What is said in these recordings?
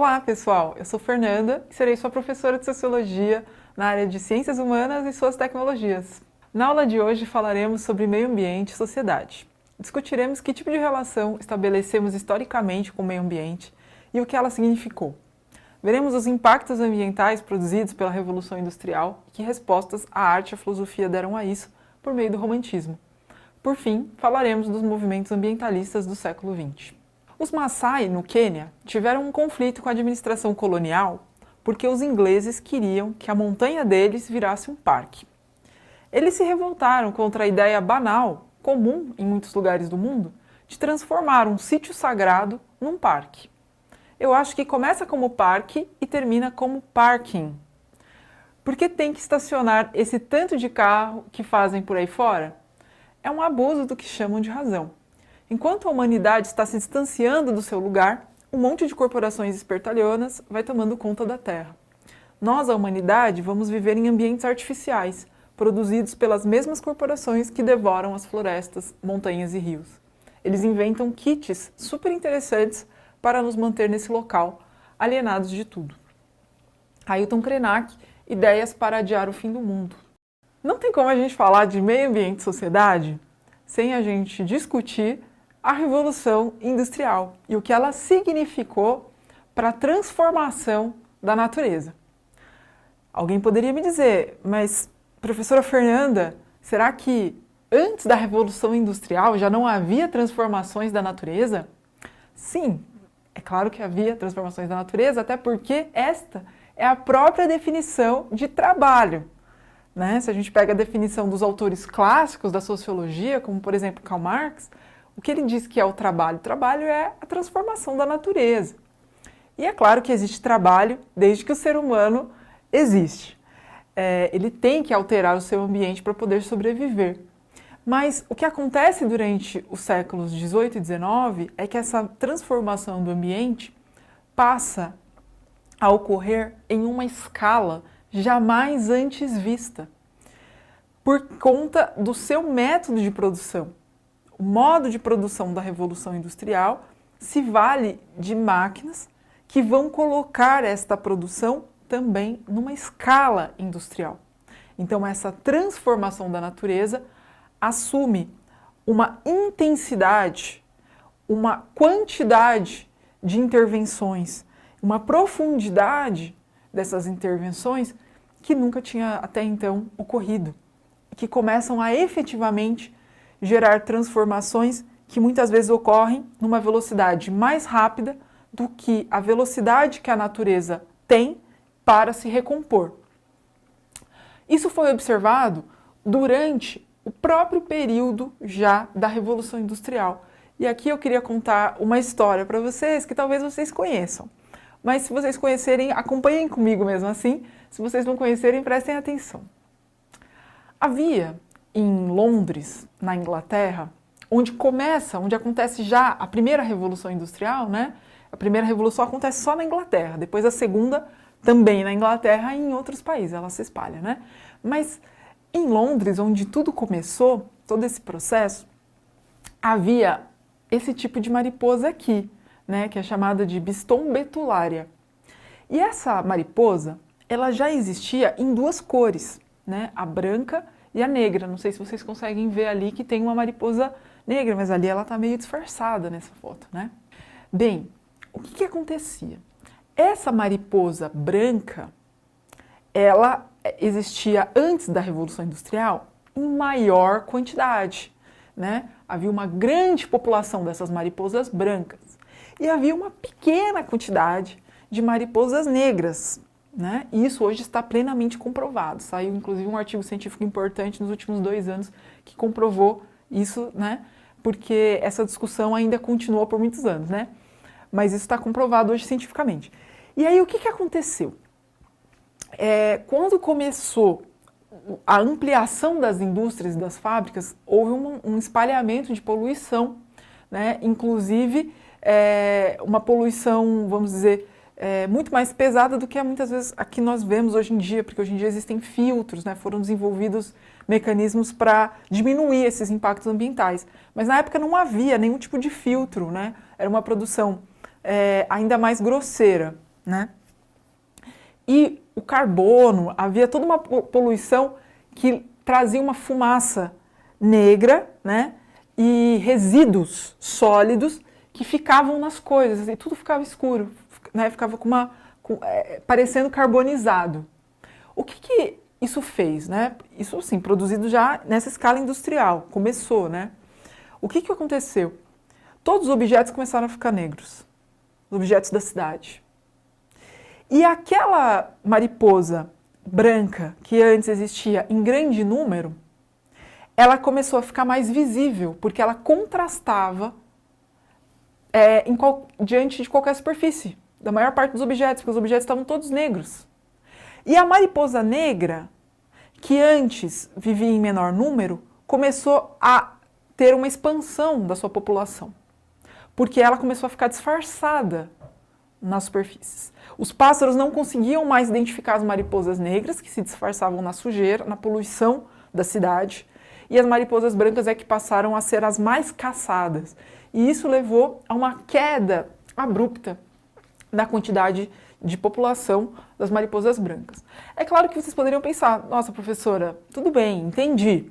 Olá, pessoal! Eu sou Fernanda e serei sua professora de Sociologia na área de Ciências Humanas e suas tecnologias. Na aula de hoje falaremos sobre meio ambiente e sociedade. Discutiremos que tipo de relação estabelecemos historicamente com o meio ambiente e o que ela significou. Veremos os impactos ambientais produzidos pela Revolução Industrial e que respostas a arte e a filosofia deram a isso por meio do romantismo. Por fim, falaremos dos movimentos ambientalistas do século XX. Os Maasai, no Quênia, tiveram um conflito com a administração colonial porque os ingleses queriam que a montanha deles virasse um parque. Eles se revoltaram contra a ideia banal, comum em muitos lugares do mundo, de transformar um sítio sagrado num parque. Eu acho que começa como parque e termina como parking. Por que tem que estacionar esse tanto de carro que fazem por aí fora? É um abuso do que chamam de razão. Enquanto a humanidade está se distanciando do seu lugar, um monte de corporações espertalhonas vai tomando conta da Terra. Nós, a humanidade, vamos viver em ambientes artificiais, produzidos pelas mesmas corporações que devoram as florestas, montanhas e rios. Eles inventam kits super interessantes para nos manter nesse local, alienados de tudo. Ailton Krenak, ideias para adiar o fim do mundo. Não tem como a gente falar de meio ambiente e sociedade sem a gente discutir a Revolução Industrial e o que ela significou para a transformação da natureza. Alguém poderia me dizer, mas professora Fernanda, será que antes da Revolução Industrial já não havia transformações da natureza? Sim, é claro que havia transformações da natureza, até porque esta é a própria definição de trabalho. Se a gente pega a definição dos autores clássicos da sociologia, como por exemplo Karl Marx, o que ele diz que é o trabalho? O trabalho é a transformação da natureza. E é claro que existe trabalho desde que o ser humano existe. Ele tem que alterar o seu ambiente para poder sobreviver. Mas o que acontece durante os séculos XVIII e XIX é que essa transformação do ambiente passa a ocorrer em uma escala jamais antes vista, por conta do seu método de produção. O modo de produção da Revolução Industrial se vale de máquinas que vão colocar esta produção também numa escala industrial. Então, essa transformação da natureza assume uma intensidade, uma quantidade de intervenções, uma profundidade dessas intervenções que nunca tinha até então ocorrido, que começam a efetivamente gerar transformações que muitas vezes ocorrem numa velocidade mais rápida do que a velocidade que a natureza tem para se recompor. Isso foi observado durante o próprio período já da Revolução Industrial. E aqui eu queria contar uma história para vocês que talvez vocês conheçam. Mas se vocês conhecerem, acompanhem comigo mesmo assim. Se vocês não conhecerem, prestem atenção. Havia em Londres, na Inglaterra, onde acontece já a primeira Revolução Industrial, A primeira Revolução acontece só na Inglaterra, depois a segunda também na Inglaterra e em outros países, ela se espalha, Mas em Londres, onde tudo começou, todo esse processo, havia esse tipo de mariposa aqui, que é chamada de Biston betulária. E essa mariposa, ela já existia em duas cores, a branca e a negra. Não sei se vocês conseguem ver ali que tem uma mariposa negra, mas ali ela está meio disfarçada nessa foto, Bem, o que acontecia? Essa mariposa branca, ela existia antes da Revolução Industrial em maior quantidade, Havia uma grande população dessas mariposas brancas e havia uma pequena quantidade de mariposas negras, E isso hoje está plenamente comprovado. Saiu inclusive um artigo científico importante nos últimos 2 anos que comprovou isso, Porque essa discussão ainda continuou por muitos anos, Mas isso está comprovado hoje cientificamente. E aí o que aconteceu? Quando começou a ampliação das indústrias e das fábricas, houve um espalhamento de poluição, Inclusive uma poluição, vamos dizer, muito mais pesada do que muitas vezes a que nós vemos hoje em dia, porque hoje em dia existem filtros, foram desenvolvidos mecanismos para diminuir esses impactos ambientais. Mas na época não havia nenhum tipo de filtro, Era uma produção ainda mais grosseira. né? E o carbono, havia toda uma poluição que trazia uma fumaça negra, né? E resíduos sólidos que ficavam nas coisas, e tudo ficava escuro, né? Ficava parecendo carbonizado. O que isso fez, né? Isso, sim, produzido já nessa escala industrial, começou, né? O que aconteceu? Todos os objetos começaram a ficar negros, os objetos da cidade. E aquela mariposa branca que antes existia em grande número, ela começou a ficar mais visível, porque ela contrastava diante de qualquer superfície, da maior parte dos objetos, porque os objetos estavam todos negros. E a mariposa negra, que antes vivia em menor número, começou a ter uma expansão da sua população, porque ela começou a ficar disfarçada nas superfícies. Os pássaros não conseguiam mais identificar as mariposas negras, que se disfarçavam na sujeira, na poluição da cidade, e as mariposas brancas é que passaram a ser as mais caçadas. E isso levou a uma queda abrupta da quantidade de população das mariposas brancas. É claro que vocês poderiam pensar, nossa, professora, tudo bem, entendi.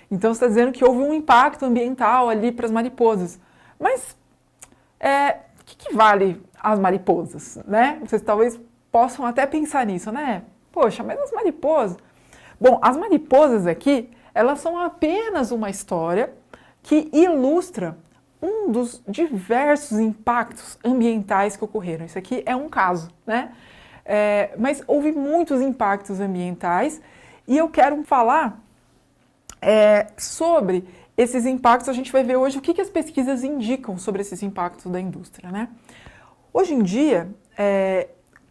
Então você está dizendo que houve um impacto ambiental ali para as mariposas. Mas o que vale as mariposas, né? Vocês talvez possam até pensar nisso, né? Poxa, mas as mariposas... Bom, as mariposas aqui, elas são apenas uma história que ilustra um dos diversos impactos ambientais que ocorreram. Isso aqui é um caso, né? Mas houve muitos impactos ambientais e eu quero falar sobre esses impactos. A gente vai ver hoje o que as pesquisas indicam sobre esses impactos da indústria, né? Hoje em dia,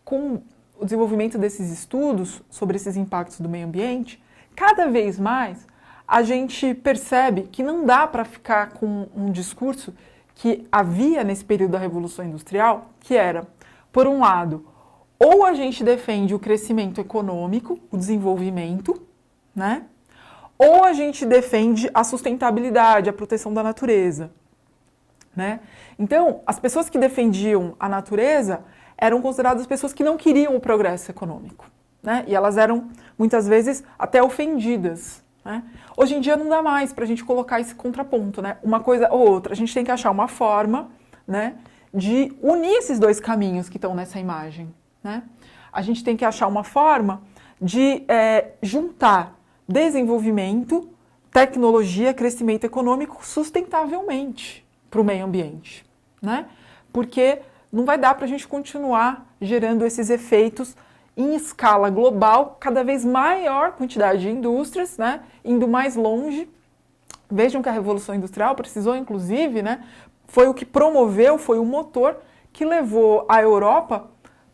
com o desenvolvimento desses estudos sobre esses impactos do meio ambiente, cada vez mais a gente percebe que não dá para ficar com um discurso que havia nesse período da Revolução Industrial, que era, por um lado, ou a gente defende o crescimento econômico, o desenvolvimento, né? Ou a gente defende a sustentabilidade, a proteção da natureza, né? Então, as pessoas que defendiam a natureza eram consideradas pessoas que não queriam o progresso econômico, né? E elas eram, muitas vezes, até ofendidas, né? Hoje em dia não dá mais para a gente colocar esse contraponto, né? Uma coisa ou outra. A gente tem que achar uma forma, né, de unir esses dois caminhos que estão nessa imagem, né? A gente tem que achar uma forma de juntar desenvolvimento, tecnologia, crescimento econômico sustentavelmente para o meio ambiente, né? Porque não vai dar para a gente continuar gerando esses efeitos em escala global, cada vez maior quantidade de indústrias, né, indo mais longe. Vejam que a Revolução Industrial precisou, inclusive, né, foi o que promoveu, foi o motor que levou a Europa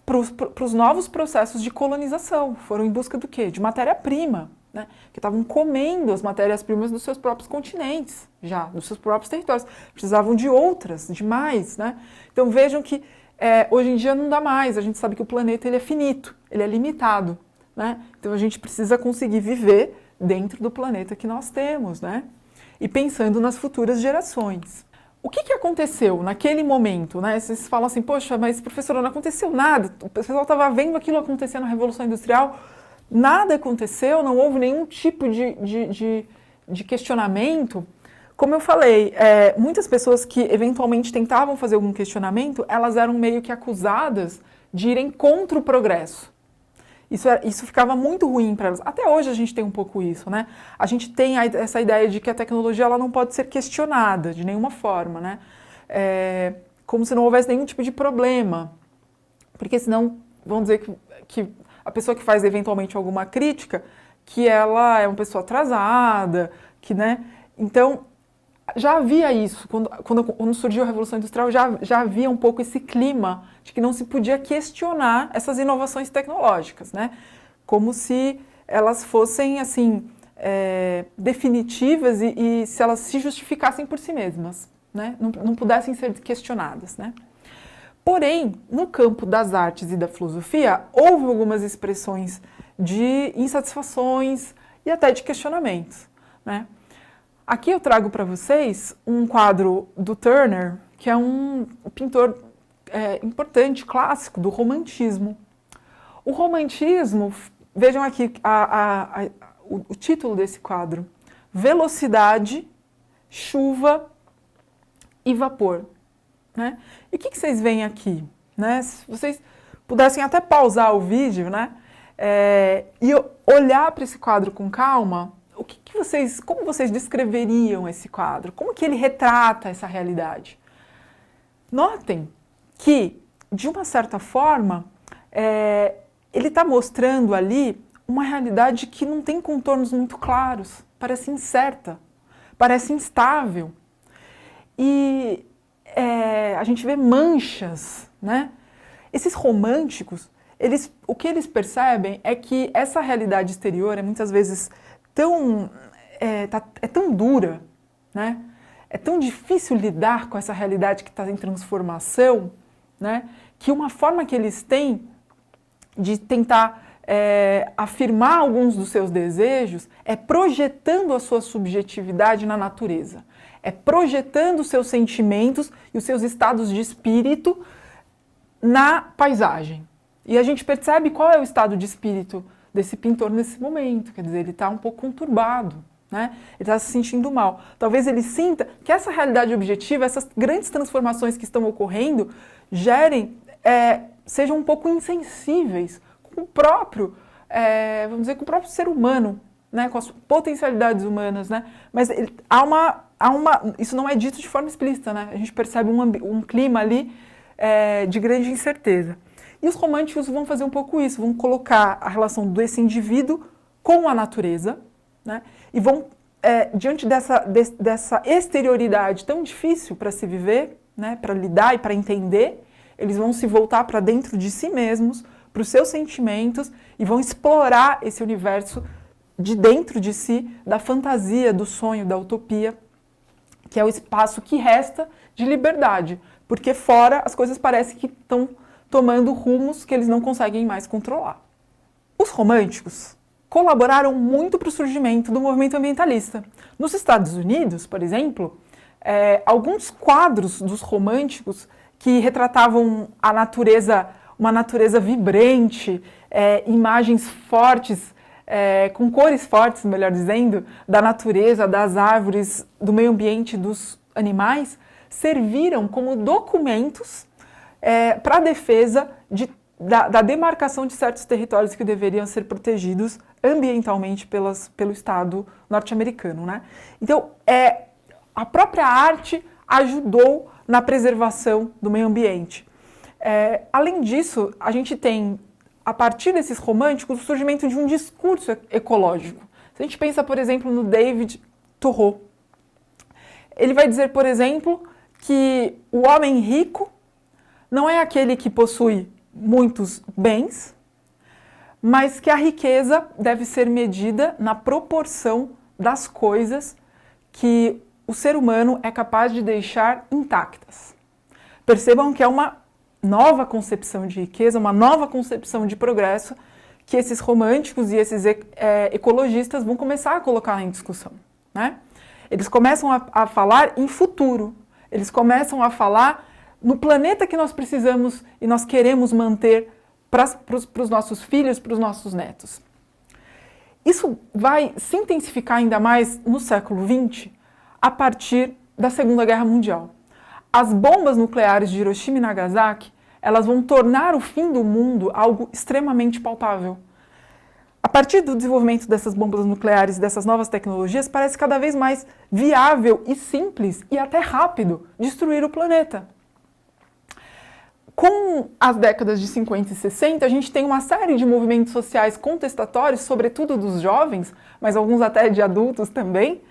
para os novos processos de colonização. Foram em busca do quê? De matéria-prima, né, que estavam comendo as matérias-primas dos seus próprios continentes, já, dos seus próprios territórios. Precisavam de outras, de mais, né? Então vejam que hoje em dia não dá mais, a gente sabe que o planeta ele é finito, ele é limitado, né? Então a gente precisa conseguir viver dentro do planeta que nós temos, né? E pensando nas futuras gerações. O que aconteceu naquele momento, né? Vocês falam assim, poxa, mas professora, não aconteceu nada, o pessoal estava vendo aquilo acontecer na Revolução Industrial, nada aconteceu, não houve nenhum tipo de questionamento. Como eu falei, muitas pessoas que eventualmente tentavam fazer algum questionamento, elas eram meio que acusadas de irem contra o progresso. Isso ficava muito ruim para elas. Até hoje a gente tem um pouco isso, né? A gente tem essa ideia de que a tecnologia ela não pode ser questionada de nenhuma forma, né? Como se não houvesse nenhum tipo de problema. Porque senão vão dizer que a pessoa que faz eventualmente alguma crítica, que ela é uma pessoa atrasada, que, né? Então, já havia isso, quando surgiu a Revolução Industrial, já havia um pouco esse clima de que não se podia questionar essas inovações tecnológicas, né? Como se elas fossem, assim, definitivas e se elas se justificassem por si mesmas, né? Não pudessem ser questionadas, né? Porém, no campo das artes e da filosofia, houve algumas expressões de insatisfações e até de questionamentos, né? Aqui eu trago para vocês um quadro do Turner, que é um pintor importante, clássico, do romantismo. O romantismo, vejam aqui o título desse quadro: Velocidade, Chuva e Vapor. Né? E o que vocês veem aqui? Né? Se vocês pudessem até pausar o vídeo, né? E olhar para esse quadro com calma, como vocês descreveriam esse quadro? Como que ele retrata essa realidade? Notem que, de uma certa forma, ele está mostrando ali uma realidade que não tem contornos muito claros, parece incerta, parece instável. E a gente vê manchas, né? Esses românticos, o que eles percebem é que essa realidade exterior é muitas vezes tão dura, né? É tão difícil lidar com essa realidade que está em transformação, né? Que uma forma que eles têm de tentar afirmar alguns dos seus desejos é projetando a sua subjetividade na natureza, é projetando os seus sentimentos e os seus estados de espírito na paisagem. E a gente percebe qual é o estado de espírito desse pintor nesse momento, quer dizer, ele está um pouco conturbado, né? Ele está se sentindo mal. Talvez ele sinta que essa realidade objetiva, essas grandes transformações que estão ocorrendo, sejam um pouco insensíveis com o próprio, vamos dizer, com o próprio ser humano, né? Com as potencialidades humanas, né? Mas isso não é dito de forma explícita, né? A gente percebe um clima ali de grande incerteza. E os românticos vão fazer um pouco isso, vão colocar a relação desse indivíduo com a natureza, né? E vão, diante dessa exterioridade tão difícil para se viver, né? Para lidar e para entender, eles vão se voltar para dentro de si mesmos, para os seus sentimentos, e vão explorar esse universo de dentro de si, da fantasia, do sonho, da utopia, que é o espaço que resta de liberdade, porque fora as coisas parecem que estão tomando rumos que eles não conseguem mais controlar. Os românticos colaboraram muito para o surgimento do movimento ambientalista. Nos Estados Unidos, por exemplo, alguns quadros dos românticos que retratavam a natureza, uma natureza vibrante, imagens fortes, com cores fortes, melhor dizendo, da natureza, das árvores, do meio ambiente, dos animais, serviram como documentos para a defesa da demarcação de certos territórios que deveriam ser protegidos ambientalmente pelo Estado norte-americano, né? Então, a própria arte ajudou na preservação do meio ambiente. Além disso, a gente tem, a partir desses românticos, o surgimento de um discurso ecológico. Se a gente pensa, por exemplo, no David Thoreau, ele vai dizer, por exemplo, que o homem rico não é aquele que possui muitos bens, mas que a riqueza deve ser medida na proporção das coisas que o ser humano é capaz de deixar intactas. Percebam que é uma nova concepção de riqueza, uma nova concepção de progresso que esses românticos e esses ecologistas vão começar a colocar em discussão, né? Eles começam a falar em futuro, eles começam a falar no planeta que nós precisamos e nós queremos manter para os nossos filhos, para os nossos netos. Isso vai se intensificar ainda mais no século XX, a partir da Segunda Guerra Mundial. As bombas nucleares de Hiroshima e Nagasaki, elas vão tornar o fim do mundo algo extremamente palpável. A partir do desenvolvimento dessas bombas nucleares, dessas novas tecnologias, parece cada vez mais viável e simples e até rápido destruir o planeta. Com as décadas de 50 e 60, a gente tem uma série de movimentos sociais contestatórios, sobretudo dos jovens, mas alguns até de adultos também.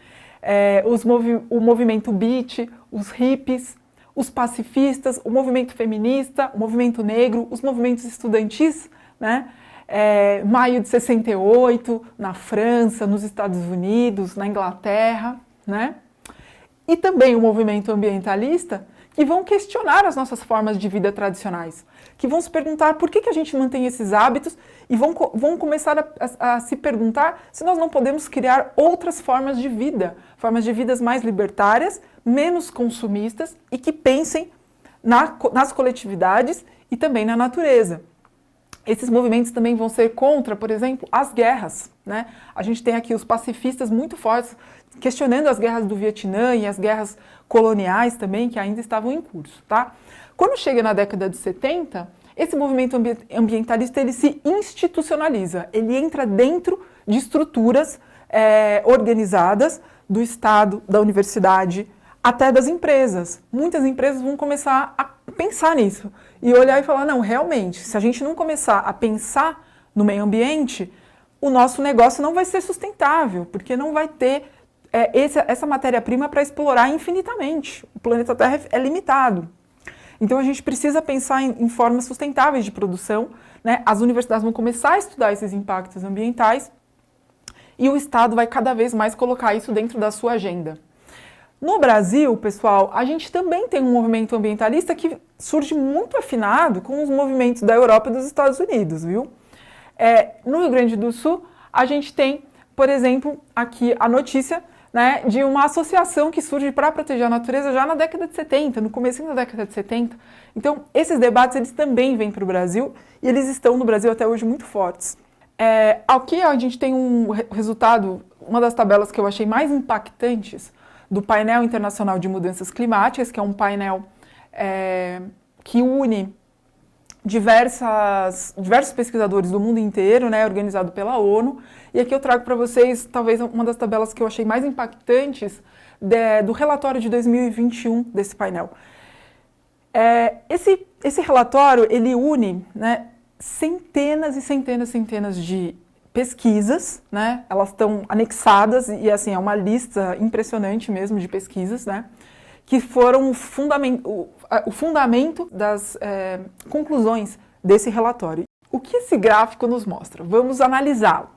O movimento beat, os hippies, os pacifistas, o movimento feminista, o movimento negro, os movimentos estudantis, né? Maio de 68, na França, nos Estados Unidos, na Inglaterra, né? E também o movimento ambientalista, que vão questionar as nossas formas de vida tradicionais, que vão se perguntar por que a gente mantém esses hábitos e vão começar a se perguntar se nós não podemos criar outras formas de vida, formas de vidas mais libertárias, menos consumistas e que pensem nas coletividades e também na natureza. Esses movimentos também vão ser contra, por exemplo, as guerras, né? A gente tem aqui os pacifistas muito fortes questionando as guerras do Vietnã e as guerras coloniais também, que ainda estavam em curso, tá? Quando chega na década de 70, esse movimento ambientalista ele se institucionaliza, ele entra dentro de estruturas organizadas do Estado, da universidade, até das empresas. Muitas empresas vão começar a pensar nisso e olhar e falar, não, realmente, se a gente não começar a pensar no meio ambiente, o nosso negócio não vai ser sustentável, porque não vai ter essa matéria-prima para explorar infinitamente. O planeta Terra é limitado. Então a gente precisa pensar em formas sustentáveis de produção, né? As universidades vão começar a estudar esses impactos ambientais e o Estado vai cada vez mais colocar isso dentro da sua agenda. No Brasil, pessoal, a gente também tem um movimento ambientalista que surge muito afinado com os movimentos da Europa e dos Estados Unidos, viu? No Rio Grande do Sul, a gente tem, por exemplo, aqui a notícia, né, de uma associação que surge para proteger a natureza já na década de 70, no começo da década de 70. Então, esses debates eles também vêm para o Brasil e eles estão no Brasil até hoje muito fortes. Aqui a gente tem um resultado, uma das tabelas que eu achei mais impactantes do painel internacional de mudanças climáticas, que é um painel que une diversos pesquisadores do mundo inteiro, né, organizado pela ONU. E aqui eu trago para vocês, talvez, uma das tabelas que eu achei mais impactantes do relatório de 2021 desse painel. Esse relatório, ele une, né, centenas e centenas de pesquisas, né, elas estão anexadas, e assim, é uma lista impressionante mesmo de pesquisas, né, que foram o fundamento das conclusões desse relatório. O que esse gráfico nos mostra? Vamos analisá-lo.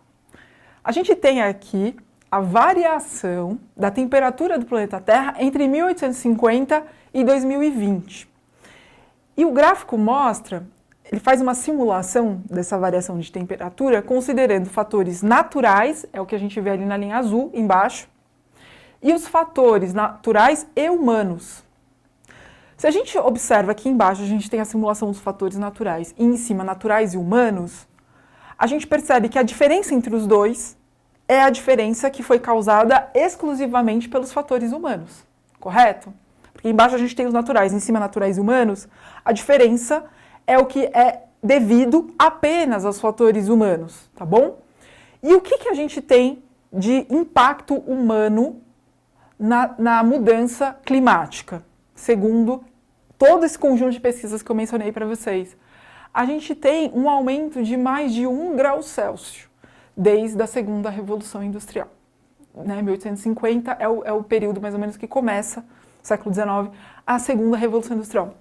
A gente tem aqui a variação da temperatura do planeta Terra entre 1850 e 2020. E o gráfico mostra, ele faz uma simulação dessa variação de temperatura considerando fatores naturais, é o que a gente vê ali na linha azul embaixo, e os fatores naturais e humanos. Se a gente observa aqui embaixo, a gente tem a simulação dos fatores naturais e em cima naturais e humanos, a gente percebe que a diferença entre os dois é a diferença que foi causada exclusivamente pelos fatores humanos, correto? Porque embaixo a gente tem os naturais, em cima naturais e humanos, a diferença é o que é devido apenas aos fatores humanos, tá bom? E o que a gente tem de impacto humano na mudança climática, segundo todo esse conjunto de pesquisas que eu mencionei para vocês? A gente tem um aumento de mais de 1 grau Celsius desde a segunda Revolução Industrial. 1850 é o período mais ou menos que começa, século XIX, a segunda Revolução Industrial.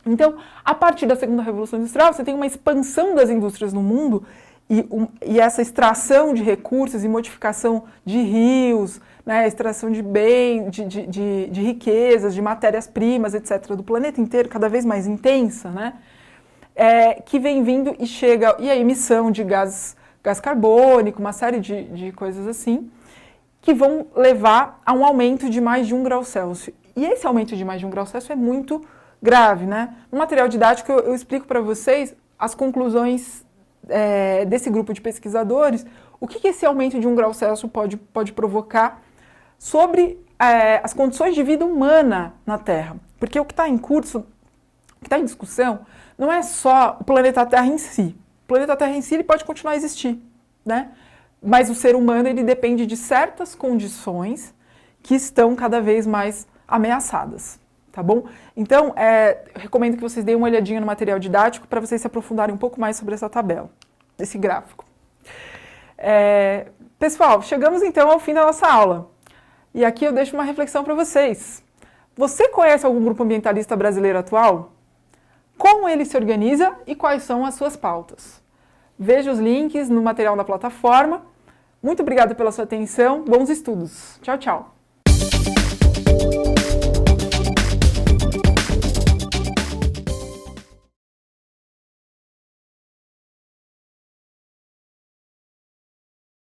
Então, a partir da segunda Revolução Industrial, você tem uma expansão das indústrias no mundo e essa extração de recursos e modificação de rios, né, extração de bens, de riquezas, de matérias-primas, etc., do planeta inteiro, cada vez mais intensa, né, que vem vindo e chega, e a emissão de gás carbônico, uma série de coisas assim, que vão levar a um aumento de mais de 1 grau Celsius. E esse aumento de mais de 1 grau Celsius é muito grave, né? No material didático eu explico para vocês as conclusões desse grupo de pesquisadores, o que esse aumento de 1 grau Celsius pode provocar sobre as condições de vida humana na Terra. Porque o que está em curso, o que está em discussão, não é só o planeta Terra em si. O planeta Terra em si ele pode continuar a existir, né? Mas o ser humano ele depende de certas condições que estão cada vez mais ameaçadas, tá bom? Então, eu recomendo que vocês deem uma olhadinha no material didático para vocês se aprofundarem um pouco mais sobre essa tabela, esse gráfico. Pessoal, chegamos então ao fim da nossa aula. E aqui eu deixo uma reflexão para vocês. Você conhece algum grupo ambientalista brasileiro atual? Como ele se organiza e quais são as suas pautas? Veja os links no material da plataforma. Muito obrigada pela sua atenção. Bons estudos. Tchau, tchau.